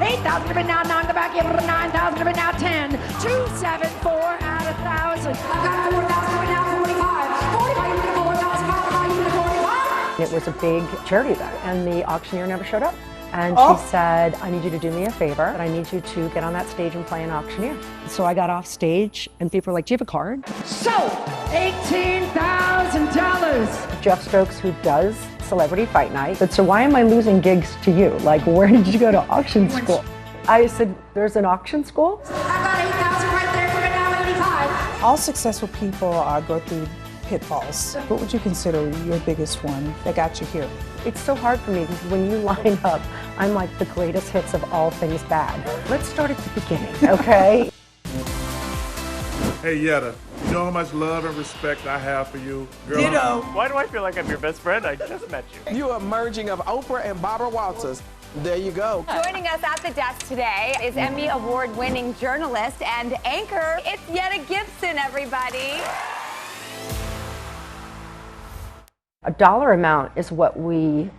8,000 to bid now, 9 to the back, give it a 9,000 to bid now, 10, 274 out of 1,000. I've got 4,000 to bid now, 45, 45, you get 4,000, 45, you get 45. It was a big charity event, and the auctioneer never showed up. And she said, I need you to do me a favor, and I need you to get on that stage and play an auctioneer. So I got off stage, and people were like, do you have a card? So, $18,000. Jeff Stokes, who does Celebrity Fight Night, said, so why am I losing gigs to you? Like, where did you go to auction school? I said, there's an auction school? I got 8,000 right there for now, 85. All successful people go through pitfalls. What would you consider your biggest one that got you here? It's so hard for me because when you line up, I'm like the greatest hits of all things bad. Let's start at the beginning, okay? Hey Yetta, you know how much love and respect I have for you? Girl, Ditto. Why do I feel like I'm your best friend? I just met you. You are merging of Oprah and Barbara Walters. There you go. Joining us at the desk today is Emmy Award-winning journalist and anchor. It's Yetta Gibson, everybody. A dollar amount is what we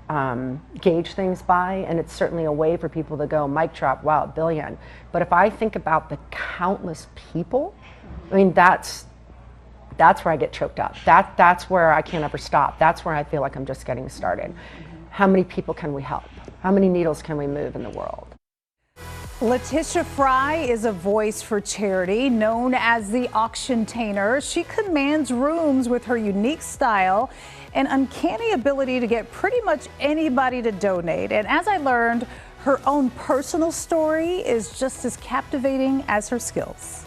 gauge things by, and it's certainly a way for people to go, mic drop, wow, $1 billion. But if I think about the countless people, I mean, that's where I get choked up. That's where I can't ever stop. That's where I feel like I'm just getting started. How many people can we help? How many needles can we move in the world? Letitia Frye is a voice for charity, known as the Auctiontainer. She commands rooms with her unique style and uncanny ability to get pretty much anybody to donate. And as I learned, her own personal story is just as captivating as her skills.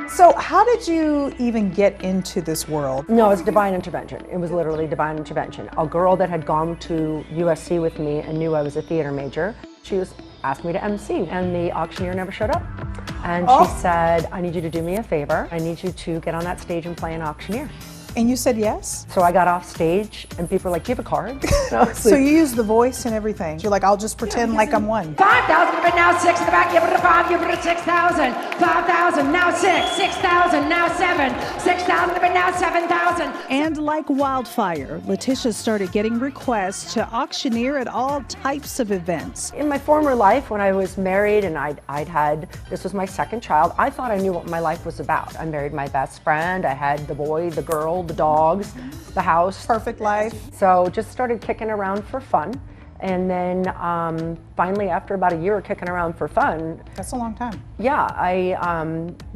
So how did you even get into this world? No, it's divine intervention. It was literally divine intervention. A girl that had gone to USC with me and knew I was a theater major, asked me to MC, and the auctioneer never showed up. And she said, I need you to do me a favor. I need you to get on that stage and play an auctioneer. And you said yes? So I got off stage, and people were like, do you have a card? So you use the voice and everything. You're like, I'll just pretend like I'm one. 5,000, but now 6 in the back, give it a 5, give it a 6,000. 5,000, now 6, 6,000, now 7, 6,000, but now 7,000. And like wildfire, Letitia started getting requests to auctioneer at all types of events. In my former life, when I was married and this was my second child, I thought I knew what my life was about. I married my best friend, I had the boy, the girl, the dogs, the house. Perfect life. So just started kicking around for fun. And then finally, after about a year of kicking around for fun. That's a long time. Yeah,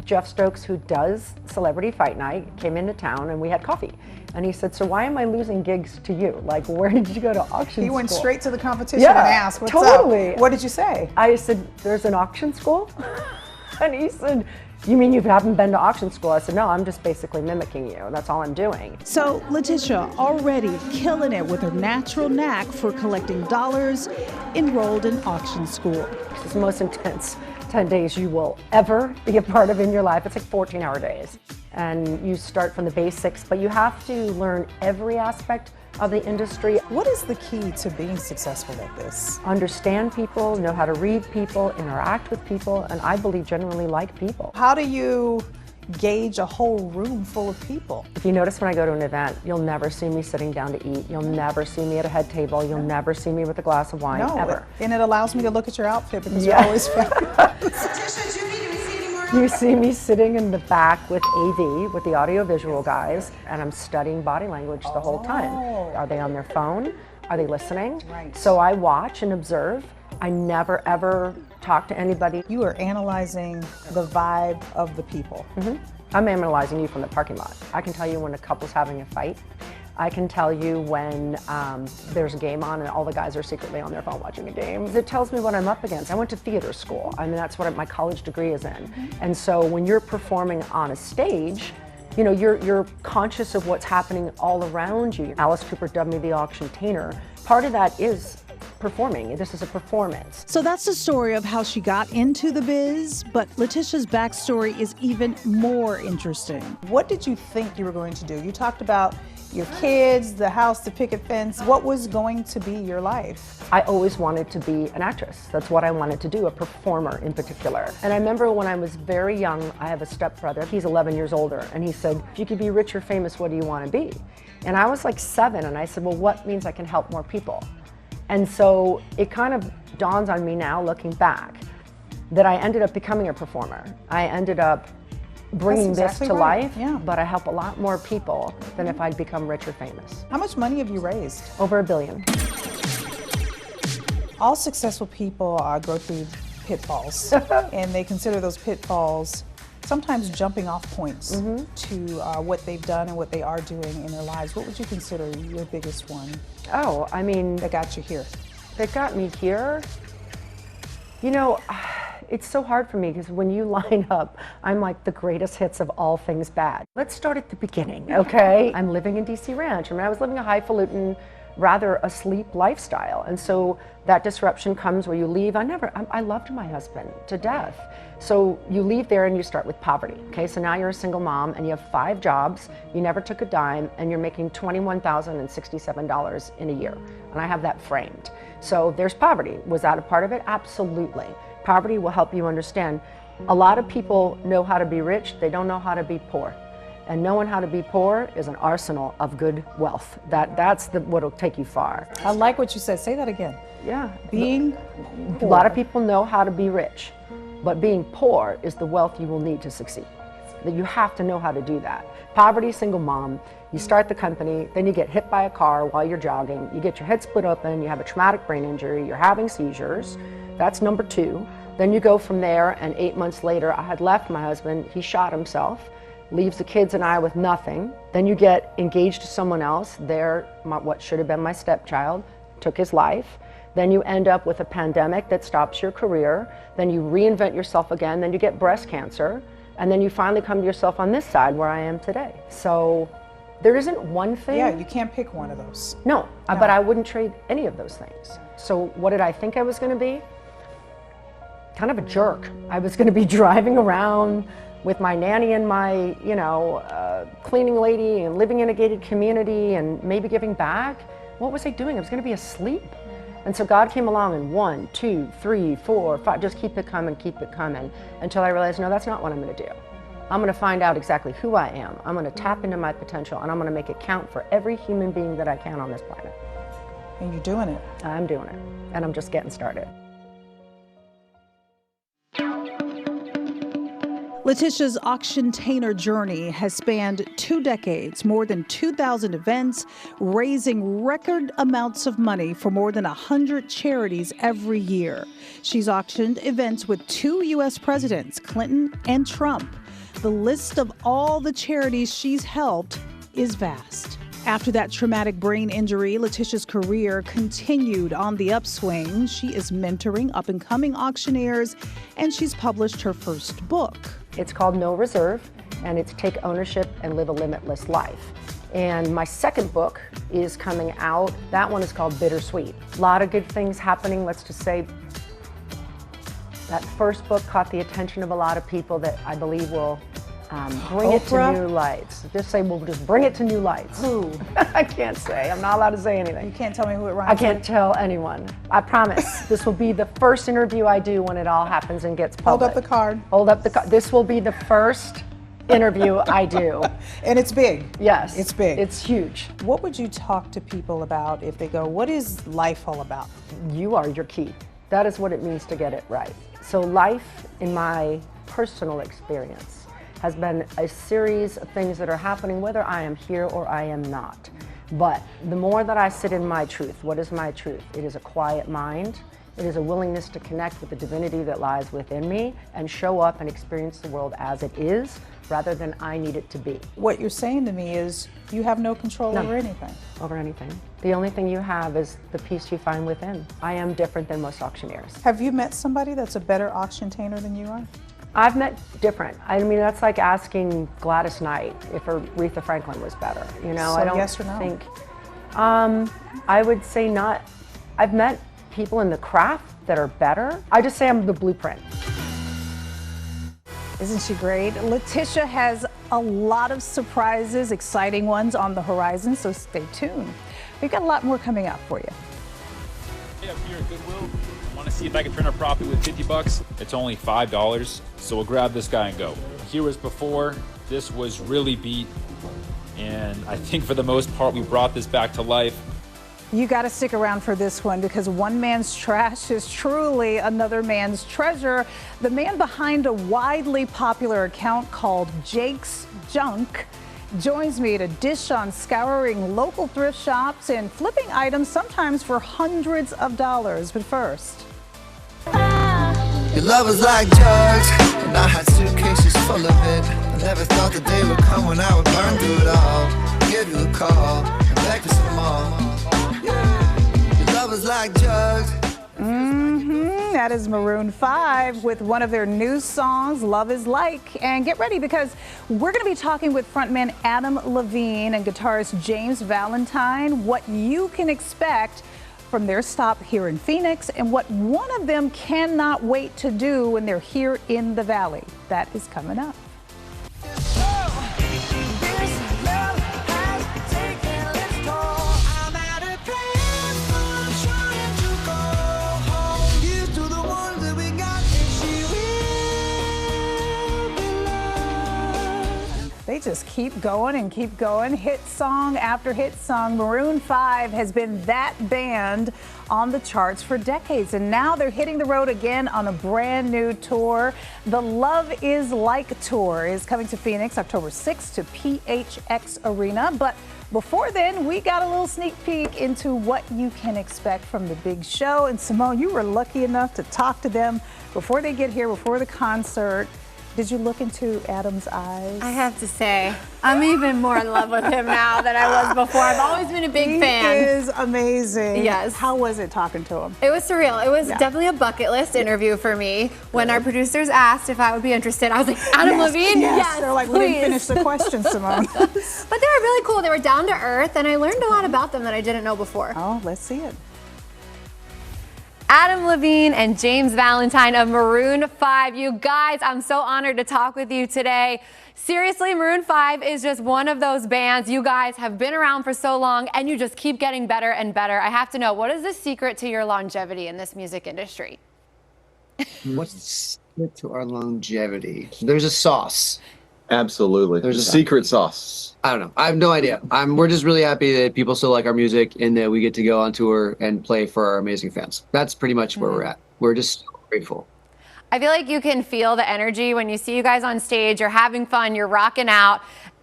Jeff Stokes, who does Celebrity Fight Night, came into town and we had coffee. And he said, so why am I losing gigs to you? Like, where did you go to auction school? He went straight to the competition and asked, what's totally. up? What did you say? I said, there's an auction school? And he said, you mean you haven't been to auction school? I said, no, I'm just basically mimicking you. That's all I'm doing. So Letitia, already killing it with her natural knack for collecting dollars, enrolled in auction school. It's the most intense 10 days you will ever be a part of in your life. It's like 14-hour days. And you start from the basics, but you have to learn every aspect of the industry. What is the key to being successful at this? Understand people, know how to read people, interact with people, and I believe genuinely like people. How do you gauge a whole room full of people? If you notice when I go to an event, you'll never see me sitting down to eat. You'll never see me at a head table. You'll never see me with a glass of wine, ever. And it allows me to look at your outfit because you're always fabulous. You see me sitting in the back with AV, with the audio-visual guys, and I'm studying body language the whole time. Are they on their phone? Are they listening? Right. So I watch and observe. I never, ever talk to anybody. You are analyzing the vibe of the people. I'm analyzing you from the parking lot. I can tell you when a couple's having a fight. I can tell you when there's a game on and all the guys are secretly on their phone watching a game. It tells me what I'm up against. I went to theater school. I mean, that's what my college degree is in. And so when you're performing on a stage, you know, you're conscious of what's happening all around you. Alice Cooper dubbed me the auction-tainer. Part of that is performing. This is a performance. So that's the story of how she got into the biz, but Letitia's backstory is even more interesting. What did you think you were going to do? You talked about your kids, the house, the picket fence. What was going to be your life? I always wanted to be an actress. That's what I wanted to do, a performer in particular. And I remember when I was very young, I have a stepbrother, he's 11 years older, and he said, if you could be rich or famous, what do you want to be? And I was like 7, and I said, well, what means I can help more people? And so it kind of dawns on me now, looking back, that I ended up becoming a performer. I ended up bringing this to life, but I help a lot more people than if I'd become rich or famous. How much money have you raised? Over $1 billion. All successful people go through pitfalls, and they consider those pitfalls sometimes jumping off points to what they've done and what they are doing in their lives. What would you consider your biggest one? Oh, I mean, that got you here. That got me here? You know, it's so hard for me because when you line up, I'm like the greatest hits of all things bad. Let's start at the beginning, okay? I'm living in DC Ranch. I mean, I was living a highfalutin, rather asleep lifestyle. And so that disruption comes where you leave. I loved my husband to death. So you leave there and you start with poverty. Okay, so now you're a single mom and you have 5 jobs, you never took a dime, and you're making $21,067 in a year. And I have that framed. So there's poverty. Was that a part of it? Absolutely. Poverty will help you understand. A lot of people know how to be rich, they don't know how to be poor. And knowing how to be poor is an arsenal of good wealth. That's what'll take you far. I like what you said. Say that again. Yeah. Being poor. A lot of people know how to be rich, but being poor is the wealth you will need to succeed. That you have to know how to do that. Poverty, single mom, you start the company, then you get hit by a car while you're jogging, you get your head split open, you have a traumatic brain injury, you're having seizures. That's number 2. Then you go from there, and 8 months later, I had left my husband, he shot himself, leaves the kids and I with nothing. Then you get engaged to someone else. What should have been my stepchild took his life. Then you end up with a pandemic that stops your career. Then you reinvent yourself again. Then you get breast cancer. And then you finally come to yourself on this side where I am today. So there isn't one thing. Yeah, you can't pick one of those. No, but I wouldn't trade any of those things. So what did I think I was going to be? Kind of a jerk. I was going to be driving around with my nanny and my, cleaning lady and living in a gated community and maybe giving back. What was I doing? I was going to be asleep. And so God came along and 1, 2, 3, 4, 5, just keep it coming until I realized, no, that's not what I'm going to do. I'm going to find out exactly who I am. I'm going to tap into my potential and I'm going to make it count for every human being that I can on this planet. And you're doing it. I'm doing it. And I'm just getting started. Letitia's auction-tainer journey has spanned 2 decades, more than 2,000 events, raising record amounts of money for more than 100 charities every year. She's auctioned events with 2 U.S. presidents, Clinton and Trump. The list of all the charities she's helped is vast. After that traumatic brain injury, Letitia's career continued on the upswing. She is mentoring up-and-coming auctioneers, and she's published her first book. It's called No Reserve, and it's Take Ownership and Live a Limitless Life. And my second book is coming out. That one is called Bittersweet. A lot of good things happening. Let's just say that first book caught the attention of a lot of people that I believe will bring it to new lights. Just say we'll just bring it to new lights. Who? I can't say. I'm not allowed to say anything. You can't tell me who it rhymes I can't tell anyone. I promise. This will be the first interview I do when it all happens and gets public. Hold up the card. Hold up the card. This will be the first interview I do. And it's big. Yes. It's big. It's huge. What would you talk to people about if they go, what is life all about? You are your key. That is what it means to get it right. So life, in my personal experience, has been a series of things that are happening whether I am here or I am not. But the more that I sit in my truth, what is my truth? It is a quiet mind. It is a willingness to connect with the divinity that lies within me and show up and experience the world as it is rather than I need it to be. What you're saying to me is you have no control over anything. Over anything. The only thing you have is the peace you find within. I am different than most auctioneers. Have you met somebody that's a better auction-tainer than you are? I've met different. I mean, that's like asking Gladys Knight if Aretha Franklin was better. You know, So I don't yes or no? think. I would say not. I've met people in the craft that are better. I just say I'm the blueprint. Isn't she great? Letitia has a lot of surprises, exciting ones on the horizon, so stay tuned. We've got a lot more coming up for you. Hey, up here at Goodwill. Want to see if I can turn a profit with $50? It's only $5, so we'll grab this guy and go. Here was before. This was really beat. And I think for the most part, we brought this back to life. You got to stick around for this one because one man's trash is truly another man's treasure. The man behind a widely popular account called Jake's Junk joins me to dish on scouring local thrift shops and flipping items, sometimes for hundreds of dollars. But first, your love was like drugs, and I had suitcases full of it. I never thought the day would come when I would burn through it all. Give you a call, and beg for some more. Your love was like drugs. That is Maroon 5 with one of their new songs, Love Is Like. And get ready because we're going to be talking with frontman Adam Levine and guitarist James Valentine, what you can expect from their stop here in Phoenix and what one of them cannot wait to do when they're here in the Valley. That is coming up. They just keep going and keep going. Hit song after hit song. Maroon 5 has been that band on the charts for decades, and now they're hitting the road again on a brand new tour. The Love Is Like tour is coming to Phoenix October 6th to PHX Arena. But before then, we got a little sneak peek into what you can expect from the big show. And Simone, you were lucky enough to talk to them before they get here, before the concert. Did you look into Adam's eyes? I have to say, I'm even more in love with him now than I was before. I've always been a big fan. He is amazing. Yes. How was it talking to him? It was surreal. It was definitely a bucket list interview for me. When our producers asked if I would be interested, I was like, Adam Levine? Yes. They're like, we didn't finish the question, Simone. But they were really cool. They were down to earth, and I learned a lot about them that I didn't know before. Oh, let's see it. Adam Levine and James Valentine of Maroon 5. You guys, I'm so honored to talk with you today. Seriously, Maroon 5 is just one of those bands. You guys have been around for so long and you just keep getting better and better. I have to know, what is the secret to your longevity in this music industry? What's the secret to our longevity? There's a sauce. Absolutely. There's a secret sauce. I don't know. I have no idea. We're just really happy that people still like our music and that we get to go on tour and play for our amazing fans. That's pretty much where we're at. We're just so grateful. I feel like you can feel the energy when you see you guys on stage. You're having fun. You're rocking out.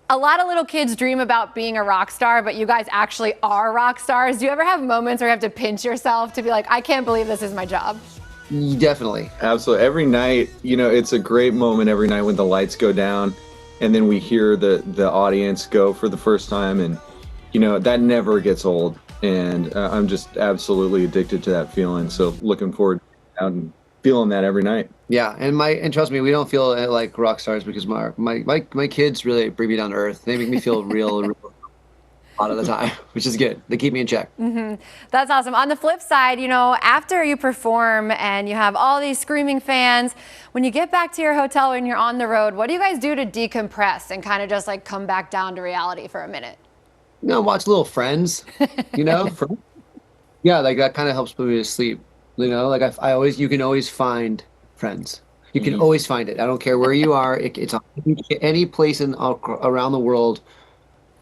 A lot of little kids dream about being a rock star, but you guys actually are rock stars. Do you ever have moments where you have to pinch yourself to be like, I can't believe this is my job? Definitely. Absolutely. Every night, you know, it's a great moment every night when the lights go down. And then we hear the audience go for the first time, and you know that never gets old. And I'm just absolutely addicted to that feeling. So looking forward to out and feeling that every night. Yeah, and trust me, we don't feel like rock stars because my kids really bring me down to earth. They make me feel real a lot of the time, which is good. They keep me in check. That's awesome. On the flip side, you know, after you perform and you have all these screaming fans, when you get back to your hotel when you're on the road, what do you guys do to decompress and kind of just like come back down to reality for a minute? You know, watch little Friends, you know? Yeah, like that kind of helps put me to sleep. You know, like you can always find Friends. You can always find it. I don't care where you are. It's on any place around the world.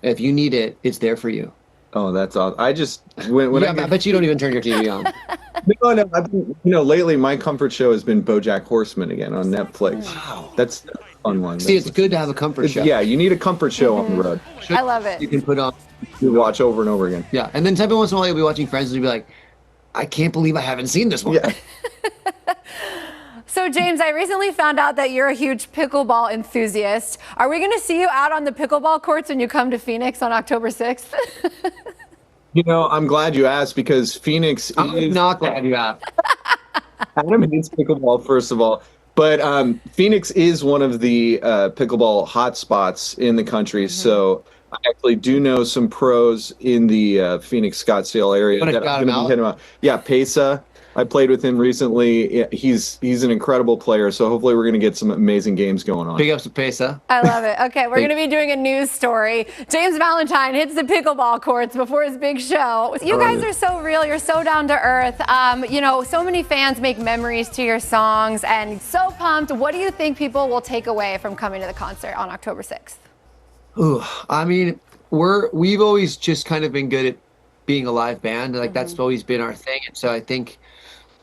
If you need it, it's there for you. Oh, that's awesome. I just when I bet you don't even turn your TV on. No, I've been, lately my comfort show has been BoJack Horseman again on Netflix. Wow, that's a fun one. See, it's good to have a comfort show. Yeah, you need a comfort show on the road. I love it. You can put on. You watch over and over again. Yeah, and then every once in a while you'll be watching Friends and you'll be like, I can't believe I haven't seen this one. Yeah. So, James, I recently found out that you're a huge pickleball enthusiast. Are we going to see you out on the pickleball courts when you come to Phoenix on October 6th? You know, I'm glad you asked because Phoenix I'm not glad you asked. Adam hates pickleball, first of all. But Phoenix is one of the pickleball hotspots in the country. So I actually do know some pros in the Phoenix Scottsdale area. That I'm gonna hit him out. Yeah, Pesa. I played with him recently. He's an incredible player, so hopefully we're going to get some amazing games going on. Big ups to Pesa. I love it. Okay, we're going to be doing a news story. James Valentine hits the pickleball courts before his big show. You guys are so real. You're so down to earth. You know, so many fans make memories to your songs, and so pumped. What do you think people will take away from coming to the concert on October 6th? Ooh, I mean, we've always just kind of been good at being a live band. Like that's always been our thing. And so I think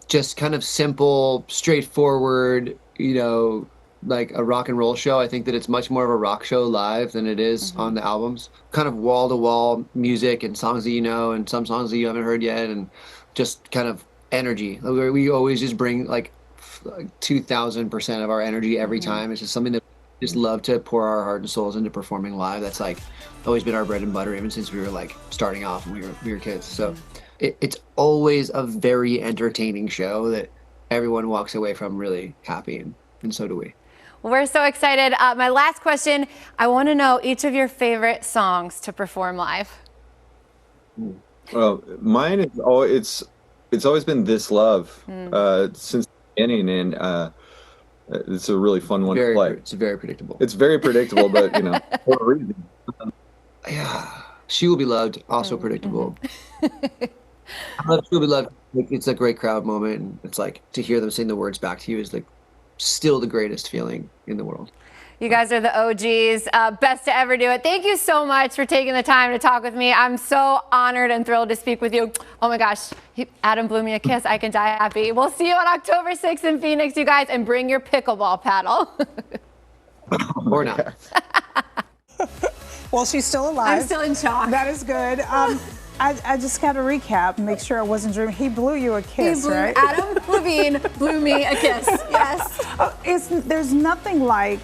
just kind of simple, straightforward, you know, like a rock and roll show. I think that it's much more of a rock show live than it is on the albums. Kind of wall to wall music and songs that you know and some songs that you haven't heard yet, and just kind of energy. We always just bring like 2,000% of our energy every time. It's just something that we just love to pour our heart and souls into performing live. That's like always been our bread and butter, even since we were like starting off when we were kids. So it's always a very entertaining show that everyone walks away from really happy, and so do we. We're so excited. My last question, I want to know each of your favorite songs to perform live. Well, mine is it's always been "This Love" since the beginning, and it's a really fun one to play. It's very predictable. It's very predictable, but you know, for a reason. Yeah, "She Will Be Loved," also predictable. I love "She Will Be Loved." It's a great crowd moment, and it's like to hear them sing the words back to you is like still the greatest feeling in the world. You guys are the OGs. Best to ever do it. Thank you so much for taking the time to talk with me. I'm so honored and thrilled to speak with you. Oh my gosh, Adam blew me a kiss. I can die happy. We'll see you on October 6th in Phoenix, you guys, and bring your pickleball paddle. Or not. Well, she's still alive. I'm still in shock. That is good. I just got to recap and make sure I wasn't dreaming. He blew you a kiss, right? Adam Levine blew me a kiss. Yes. There's nothing like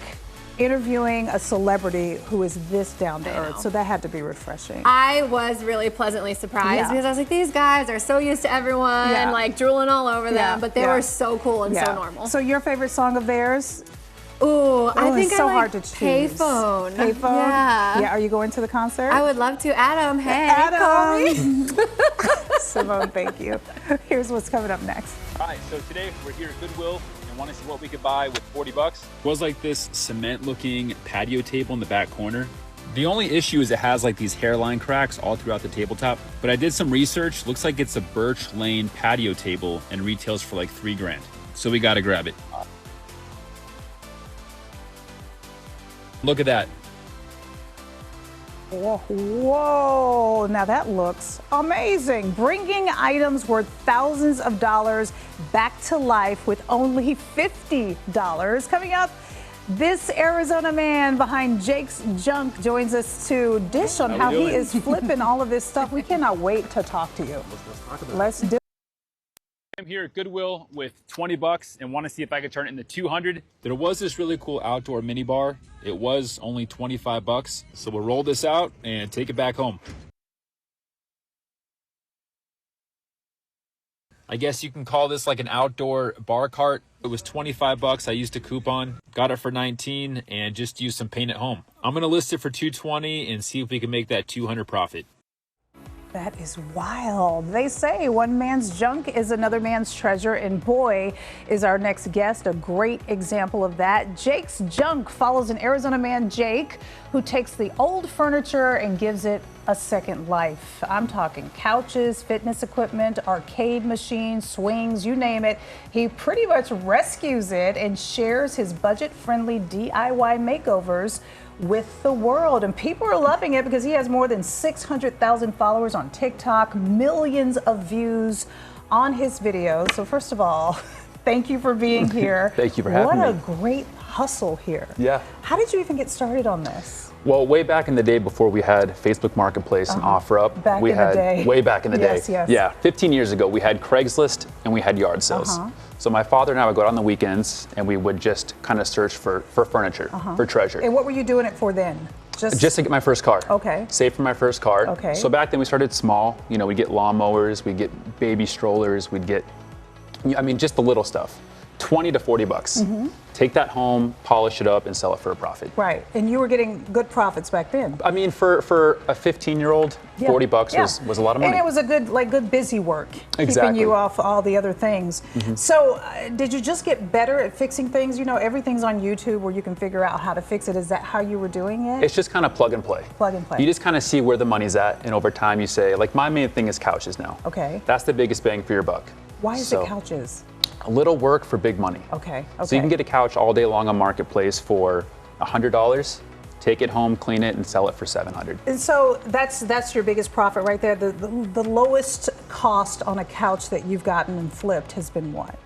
interviewing a celebrity who is this down to earth, so that had to be refreshing. I was really pleasantly surprised because I was like, these guys are so used to everyone, like drooling all over them, but they were so cool and so normal. So your favorite song of theirs? Ooh, I think it's so I like hard to choose. Payphone. Payphone? Yeah. Are you going to the concert? I would love to. Adam, hey, Adam. call me. Simone, thank you. Here's what's coming up next. All right, so today we're here at Goodwill and want to see what we could buy with 40 bucks. It was like this cement-looking patio table in the back corner. The only issue is it has like these hairline cracks all throughout the tabletop, but I did some research. Looks like it's a birch lane patio table and retails for like $3 grand. So we got to grab it. Look at that. Whoa, now that looks amazing. Bringing items worth thousands of dollars back to life with only $50. Coming up, this Arizona man behind Jake's Junk joins us to dish on how he is flipping all of this stuff. We cannot wait to talk to you. Let's do it. I'm here at Goodwill with 20 bucks and want to see if I could turn it into 200. There was this really cool outdoor mini bar. It was only 25 bucks. So we'll roll this out and take it back home. I guess you can call this like an outdoor bar cart. It was 25 bucks. I used a coupon, got it for 19 and just used some paint at home. I'm going to list it for 220 and see if we can make that 200 profit. That is wild. They say one man's junk is another man's treasure, and boy, is our next guest a great example of that. Jake's Junk follows an Arizona man, Jake, who takes the old furniture and gives it a second life. I'm talking couches, fitness equipment, arcade machines, swings, you name it. He pretty much rescues it and shares his budget-friendly DIY makeovers with the world, and people are loving it because he has more than 600,000 followers on TikTok, millions of views on his videos. So first of all, thank you for being here. Thank you for having me. What a great hustle here. Yeah. How did you even get started on this? Well, way back in the day before we had Facebook Marketplace and OfferUp, Back in the day. Way back in the Yes, day. yes. Yeah, 15 years ago, we had Craigslist and we had yard sales. So my father and I would go out on the weekends and we would just kind of search for furniture, for treasure. And what were you doing it for then? Just to get my first car. Okay. Save for my first car. Okay. So back then we started small. You know, we'd get lawnmowers, we'd get baby strollers, we'd get, I mean, just the little stuff. 20 to 40 bucks. Take that home, polish it up, and sell it for a profit. Right, and you were getting good profits back then. I mean, for a 15-year-old, 40 bucks was a lot of money. And it was a good busy work, keeping Exactly. you off all the other things. So did you just get better at fixing things? You know, everything's on YouTube where you can figure out how to fix it. Is that how you were doing it? It's just kind of plug and play. Plug and play. You just kind of see where the money's at, and over time you say, like, my main thing is couches now. Okay. That's the biggest bang for your buck. Why is it couches? A little work for big money. Okay. So you can get a couch all day long on Marketplace for $100, take it home, clean it, and sell it for $700. And so that's your biggest profit right there. The lowest cost on a couch that you've gotten and flipped has been what?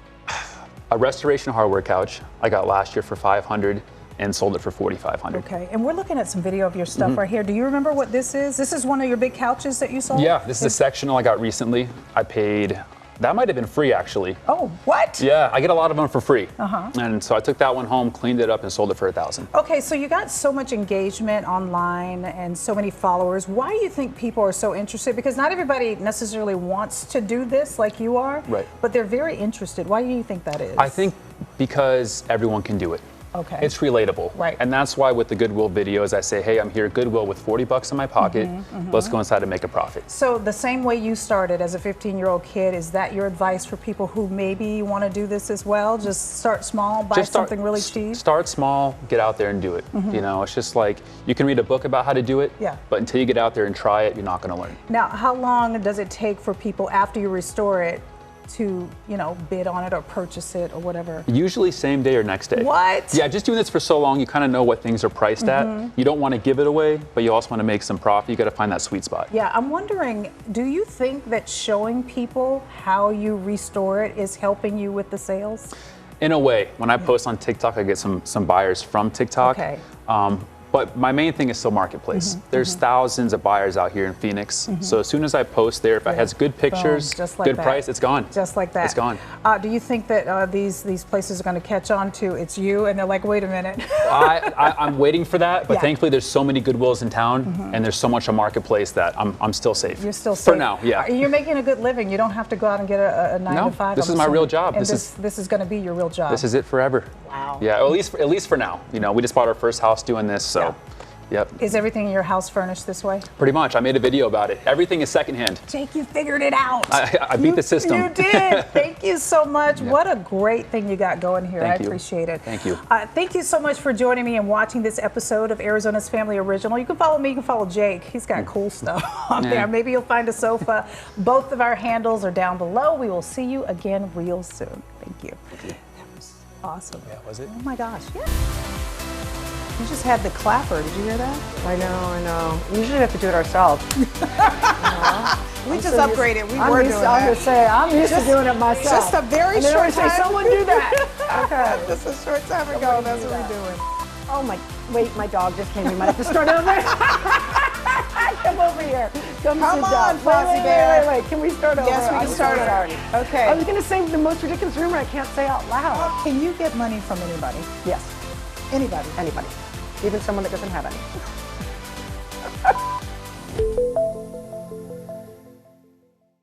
A restoration hardware couch I got last year for $500 and sold it for $4,500. Okay, and we're looking at some video of your stuff right here. Do you remember what this is? This is one of your big couches that you sold? Yeah, this is a sectional I got recently. I paid, that might have been free actually. Oh, what? Yeah, I get a lot of them for free. Uh-huh. And so I took that one home, cleaned it up, and sold it for $1,000. Okay, so you got so much engagement online and so many followers. Why do you think people are so interested? Because not everybody necessarily wants to do this like you are, right? But they're very interested. Why do you think that is? I think because everyone can do it. Okay. It's relatable. Right. And that's why with the Goodwill videos, I say, hey, I'm here at Goodwill with 40 bucks in my pocket. Let's go inside and make a profit. So the same way you started as a 15-year-old kid, is that your advice for people who maybe want to do this as well? Just start small, buy something really cheap? Start small, get out there and do it. You know, it's just like, you can read a book about how to do it, but until you get out there and try it, you're not going to learn. Now, how long does it take for people after you restore it to, you know, bid on it or purchase it or whatever? Usually same day or next day. What? Yeah, just doing this for so long, you kind of know what things are priced at. You don't want to give it away, but you also want to make some profit. You got to find that sweet spot. Yeah, I'm wondering, do you think that showing people how you restore it is helping you with the sales? In a way, when I post on TikTok, I get some buyers from TikTok. Okay. But my main thing is still marketplace. There's thousands of buyers out here in Phoenix. So as soon as I post there, if it has good pictures, just like good that. price, it's gone. Just like that. It's gone. Do you think that these places are going to catch on to it's you and they're like, wait a minute? I'm waiting for that, but Yeah. thankfully there's so many Goodwills in town and there's so much on marketplace that I'm still safe. You're still safe. For now, yeah. You're making a good living. You don't have to go out and get a 9 to 5. This I'm is my real assuming. job. And This is going to be your real job. This is it forever. Wow. Yeah, at least for now. You know, we just bought our first house doing this, so. Yep. Is everything in your house furnished this way? Pretty much. I made a video about it. Everything is secondhand. Jake, you figured it out. I beat the system. You did. Thank you so much. Yeah. What a great thing you got going here. Thank I you. appreciate it. Thank you. Thank you so much for joining me and watching this episode of Arizona's Family Original. You can follow me. You can follow Jake. He's got cool stuff on there. Maybe you'll find a sofa. Both of our handles are down below. We will see you again real soon. Thank you. That was awesome. Yeah, was it? Oh my gosh. Yeah. You just had the clapper. Did you hear that? I know. Usually we have to do it ourselves. We just upgraded. We were doing that. I was going to say, I'm used to doing it myself. Just a very and then short I say, time. someone do that. Okay. Just a short time ago, that's what we're doing. Oh my, wait, my dog just came. You might have to start over. Come over here. Come on, wait, Fozzie Bear. wait. Can we start over? Yes, we can start over. Okay. I was going to say the most ridiculous rumor I can't say out loud. Can you get money from anybody? Yes. Anybody? Anybody. Even someone that doesn't have any.